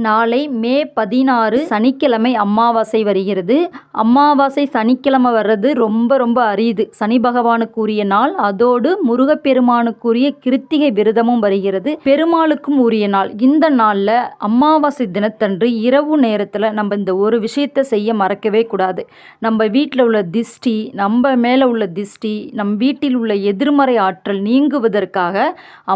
நாளை மே 16 சனிக்கிழமை அமாவாசை வருகிறது. அமாவாசை சனிக்கிழமை வர்றது ரொம்ப ரொம்ப அரிது. சனி பகவானுக்குரிய நாள், அதோடு முருகப்பெருமானுக்குரிய கிருத்திகை விரதமும் வருகிறது. பெருமாளுக்கும் உரிய நாள். இந்த நாளில் அமாவாசை தினத்தன்று இரவு நேரத்தில் நம்ம இந்த ஒரு விஷயத்தை செய்ய மறக்கவே கூடாது. நம்ம வீட்டில் உள்ள திஷ்டி, நம்ம மேலே உள்ள திஷ்டி, நம் வீட்டில் உள்ள எதிர்மறை ஆற்றல் நீங்குவதற்காக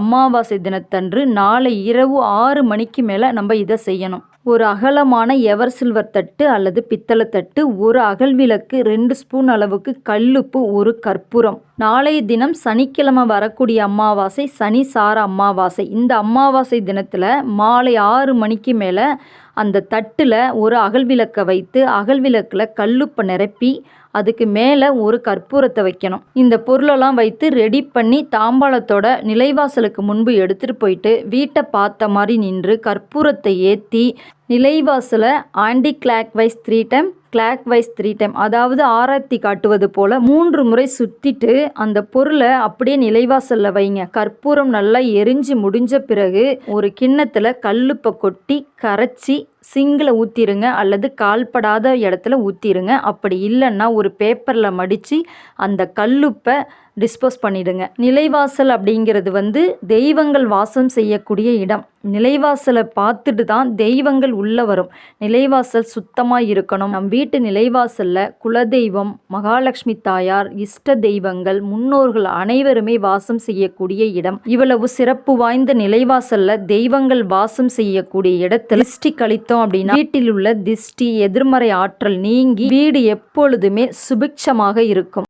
அமாவாசை தினத்தன்று நாளை இரவு 6 மணிக்கு மேலே நம்ம இதை செய்யணும். ஒரு அகலமான எவர் சில்வர் தட்டு அல்லது பித்தளை தட்டு, ஒரு அகல் விளக்கு, 2 ஸ்பூன் அளவுக்கு கல்லுப்பு, ஒரு கற்பூரம். நாளைய தினம் சனிக்கிழமை வரக்கூடிய அமாவாசை சனி சார அமாவாசை. இந்த அமாவாசை தினத்தில் மாலை 6 மணிக்கு மேலே அந்த தட்டில் ஒரு அகல் விளக்கை வைத்து அகல் விளக்கில் கல்லுப்பை நிரப்பி அதுக்கு மேலே ஒரு கற்பூரத்தை வைக்கணும். இந்த பொருளெல்லாம் வைத்து ரெடி பண்ணி தாம்பாளத்தோட நிலைவாசலுக்கு முன்பு எடுத்துகிட்டு போயிட்டு வீட்டை பார்த்த மாதிரி நின்று கற்பூரத்தை ஏற்றி நிலைவாசலை anti clock wise 3 time, clock wise 3 time, அதாவது ஆராய்ச்சி காட்டுவது போல் 3 முறை சுற்றிட்டு அந்த பொருளை அப்படியே நிலைவாசலில் வைங்க. கற்பூரம் நல்லா எரிஞ்சு முடிஞ்ச பிறகு ஒரு கிண்ணத்தில் கல்லுப்பை கொட்டி கரைச்சி சிங்கில் ஊற்றிடுங்க அல்லது கால்படாத இடத்துல ஊற்றிடுங்க. அப்படி இல்லைன்னா ஒரு பேப்பரில் மடித்து அந்த கல்லுப்பை டிஸ்போஸ் பண்ணிடுங்க. நிலைவாசல் அப்படிங்கிறது தெய்வங்கள் வாசம் செய்யக்கூடிய இடம். நிலைவாசலை பார்த்துட்டு தான் தெய்வங்கள் உள்ளே வரும். நிலைவாசல் சுத்தமாக இருக்கணும். நம் வீட்டு நிலைவாசலில் குலதெய்வம், மகாலட்சுமி தாயார், இஷ்ட தெய்வங்கள், முன்னோர்கள் அனைவருமே வாசம் செய்யக்கூடிய இடம். இவ்வளவு சிறப்பு வாய்ந்த நிலைவாசலில் தெய்வங்கள் வாசம் செய்யக்கூடிய இடத்துல திஷ்டி கழித்தோம் அப்படின்னா வீட்டில் உள்ள திஷ்டி, எதிர்மறை ஆற்றல் நீங்கி வீடு எப்பொழுதுமே சுபிட்சமாக இருக்கும்.